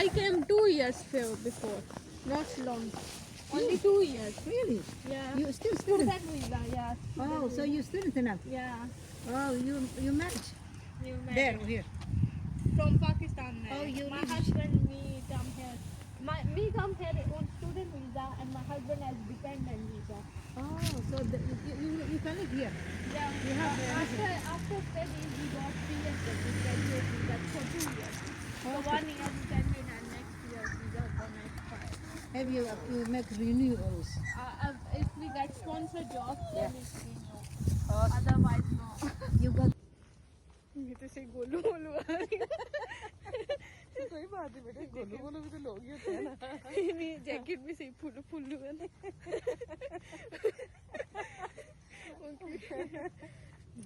I came 2 years before, not long. Only 2 years. Really? Yeah. You still student? Student visa, yeah. Oh, so you student enough? Yeah. Oh, you married? New There married. or here? From Pakistan. Oh, you my live- husband, me come here. Me come here on student visa and my husband has dependent visa. Oh, so you can live here? Yeah. You have After studies we got 3 years graduate visa for 2 years. So 1 year we can wait and next year visa gonna expire. Have you make renewals? If we get sponsor job then it's renew. Oh, Otherwise no. you got ये तो से गोलू गोलू आ रही है। कोई बात नहीं बेटे, गोलू गोलू भी तो लोग ही होते हैं ना। नहीं जैकेट भी सही फुल्लू फुल्लू है ना।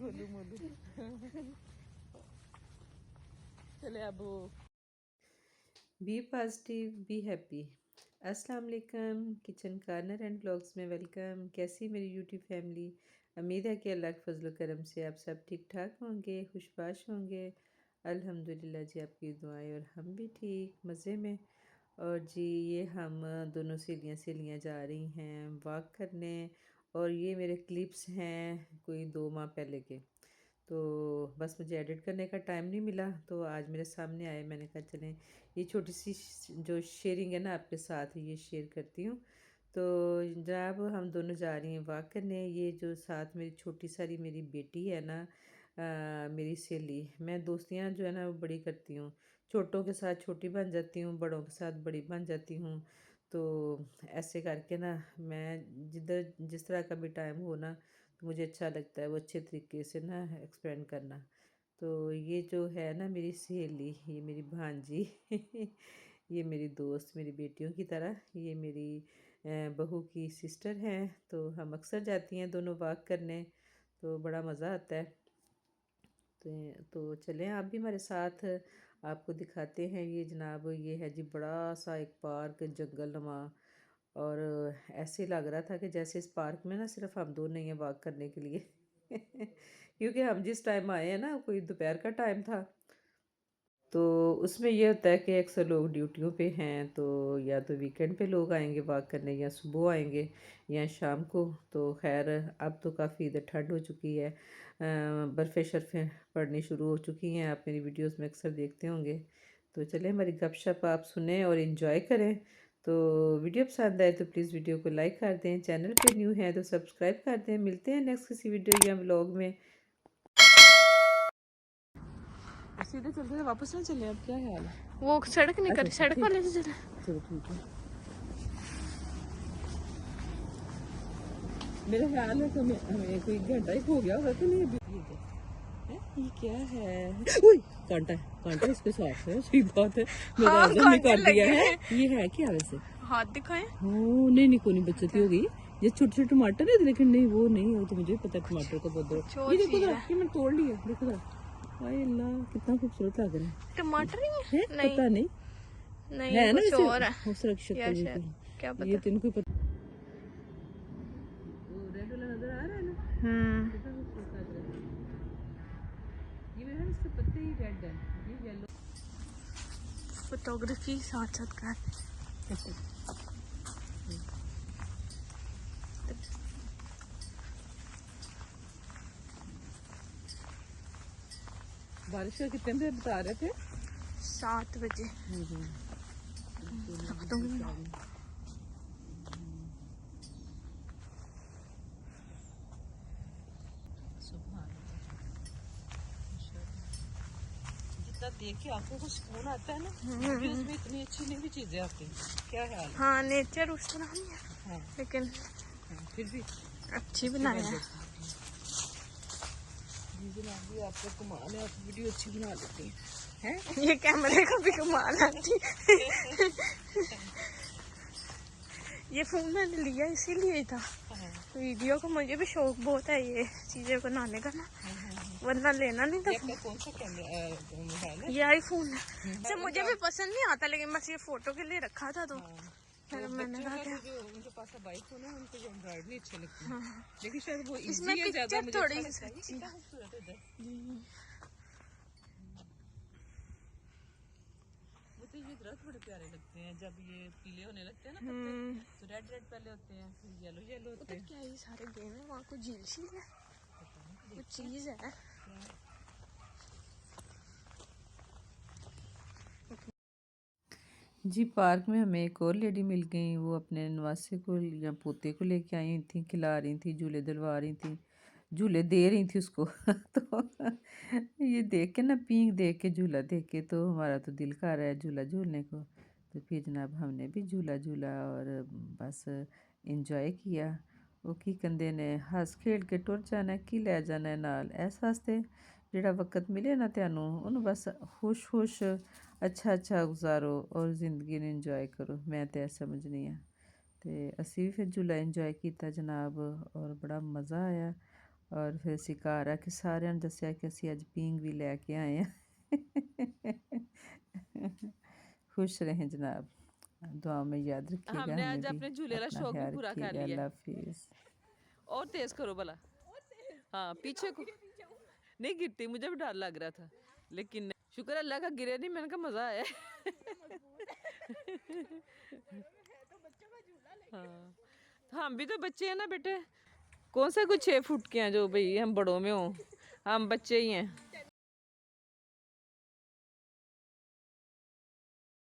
गोलू मोलू। चले अब बी पॉजिटिव बी हैप्पी। अस्सलाम वालेकुम, किचन कॉर्नर एंड ब्लॉग्स में वेलकम। कैसी मेरी यूट्यूब फैमिली? उम्मीद है कि अल्लाह के फजल करम से आप सब ठीक ठाक होंगे, खुशबाश होंगे। अल्हम्दुलिल्लाह जी, आपकी दुआएं और हम भी ठीक मज़े में। और जी ये हम दोनों सहेलियाँ जा रही हैं वॉक करने, और ये मेरे क्लिप्स हैं कोई 2 माह पहले के। तो बस मुझे एडिट करने का टाइम नहीं मिला, तो आज मेरे सामने आए। मैंने कहा चलें ये छोटी सी जो शेयरिंग है ना आपके साथ ये शेयर करती हूँ। तो जनाब हम दोनों जा रही हैं वॉक करने। ये जो साथ मेरी छोटी सारी मेरी बेटी है ना, मेरी सहेली। मैं दोस्तियाँ जो है ना वो बड़ी करती हूँ, छोटों के साथ छोटी बन जाती हूँ, बड़ों के साथ बड़ी बन जाती हूँ। तो ऐसे करके ना मैं जिधर जिस तरह का भी टाइम हो ना, तो मुझे अच्छा लगता है वो अच्छे तरीके से ना एक्सप्लेन करना। तो ये जो है ना मेरी सहेली, ये मेरी भांजी ये मेरी दोस्त, मेरी बेटियों की तरह। ये मेरी बहू की सिस्टर हैं। तो हम अक्सर जाती हैं दोनों वॉक करने, तो बड़ा मज़ा आता है। तो चलें आप भी हमारे साथ, आपको दिखाते हैं। ये जनाब ये है जी बड़ा सा एक पार्क जंगलनुमा, और ऐसे लग रहा था कि जैसे इस पार्क में ना सिर्फ हम दो नहीं हैं वॉक करने के लिए क्योंकि हम जिस टाइम आए हैं ना कोई दोपहर का टाइम था। तो उसमें ये होता है कि अक्सर लोग ड्यूटियों पे हैं, तो या तो वीकेंड पे लोग आएंगे वॉक करने, या सुबह आएंगे या शाम को। तो खैर अब तो काफ़ी इधर ठंड हो चुकी है, बर्फ़ें शर्फ़ें पड़नी शुरू हो चुकी हैं। आप मेरी वीडियोस में अक्सर देखते होंगे। तो चलें हमारी गपशप आप सुने और इन्जॉय करें। तो वीडियो पसंद आए तो प्लीज़ वीडियो को लाइक कर दें, चैनल पे न्यू है तो सब्सक्राइब कर दें। मिलते हैं नेक्स्ट किसी वीडियो या व्लॉग में। सीधे चलते थे, वापस ना चले? अब क्या ख्याल है? वो सड़क नहीं कर, सड़क वाले से चले। चलो ठीक है। मेरा ख्याल है कि हमें कोई घंटा ही हो गया होगा कि नहीं अभी। ये क्या है? उई, कांटा इसके साथ है। सही बात है, मेरा आदम ने कर दिया है। ये है क्या वैसे? हाथ दिखाएं। ओ नहीं कोई नहीं, बचती हो गई। ये छोटे छोटे टमाटर है, लेकिन नहीं वो नहीं, वो तो मुझे पता है टमाटर का बहुत। ये देखो जरा, ये मैंने तोड़ लिया, देखो जरा। हाय अल्लाह, कितना खूबसूरत लग रहा है। टमाटर ही है? नहीं, पता नहीं नहीं है ना, कुछ और है। हो सकता या है शायद, क्या पता। ये तुमको पता। वो रेड वाला नजर आ रहा है ना, कितना खूबसूरत लग रहा है। ये मेरे इसके पत्ते ही रेड है, ये येलो। फोटोग्राफी साथ साथ कर। बारिश का कितने बजे बता रहे थे? 7 बजे। जितना देख के आपको कुछ सुकून आता है ना, वीडियोस में इतनी अच्छी नहीं भी चीजें आती। क्या ख्याल है? हाँ नेचर उस तरह नहीं है, हाँ, लेकिन फिर भी अच्छी बनाया है। भी आपको कमाल है, आप वीडियो अच्छी बना लेती हैं। ये कैमरे का भी कमाल आती। ये फोन मैंने लिया इसीलिए था, वीडियो का मुझे भी शौक बहुत है ये चीजें बनाने का ना, वरना लेना नहीं था। आपका कौन सा कैमरा है? ये आईफोन है। अच्छा मुझे भी पसंद नहीं आता, लेकिन बस ये फोटो के लिए रखा था। तो फिर मैंने कहा क्या, जो उनके पास आईफोन है उनको जो एंड्रॉइड नहीं अच्छे लगते हैं, लेकिन शायद वो इसमें इजी है ज्यादा। पिक्चर मुझे थोड़ी अच्छा लगता है। कितना खूबसूरत है इधर। तो ये दरख्त बड़े प्यारे लगते हैं जब ये पीले होने लगते हैं ना पत्ते, तो रेड रेड पहले होते हैं फिर येलो येलो होते पता हैं। क्या ये सारे गेम है, वहाँ कुछ झील सी है, कुछ चीज है। जी पार्क में हमें एक और लेडी मिल गई, वो अपने नवासे को या पोते को लेके आई थी, खिला रही थी, झूले दिलवा रही थी, झूले दे रही थी उसको तो ये देख के ना, पींग देख के, झूला देख के तो हमारा तो दिल कर रहा है झूला झूलने को। तो फिर जनाब हमने भी झूला झूला और बस इंजॉय किया। वो की कंदे ने हंस खेल के टुर जाना की लै जाना है नाल, इस वास्ते ਜਿਹੜਾ ਵਕਤ ਮਿਲੇ ਨਾ ਤੁਹਾਨੂੰ ਉਹਨੂੰ ਬਸ ਖੁਸ਼ ਅੱਛਾ ਗੁਜ਼ਾਰੋ ਔਰ ਜ਼ਿੰਦਗੀ ਨੂੰ ਇੰਜੋਏ ਕਰੋ, ਮੈਂ ਤਾਂ ਇਹ ਸਮਝਦੀ ਹਾਂ। ਤੇ ਅਸੀਂ ਵੀ ਫਿਰ ਝੂਲਾ ਇੰਜੋਏ ਕੀਤਾ ਜਨਾਬ, ਔਰ ਬੜਾ ਮਜ਼ਾ ਆਇਆ। ਔਰ ਫਿਰ ਅਸੀਂ ਘਰ ਆ ਕੇ ਸਾਰਿਆਂ ਨੂੰ ਦੱਸਿਆ ਕਿ ਅਸੀਂ ਅੱਜ ਪੀਂਗ ਵੀ ਲੈ ਕੇ ਆਏ ਹਾਂ। खुश रहें जनाब, दुआ में याद रखिएगा, हमने हमें आज भी अपने झूले वाला अपना शौक भी ख्याल पूरा कर रखिएगा। लिया। अल्लाह हाफिज़। और तेज करो भला। हाँ पीछे को नहीं गिरती, मुझे भी डर लग रहा था लेकिन शुक्र अल्लाह का गिरे नहीं, मैंने कहा मजा आया। हाँ तो हम भी तो बच्चे हैं ना बेटे, कौन सा कुछ 6 फुट के हैं जो भाई हम बड़ों में हो, हम बच्चे ही हैं।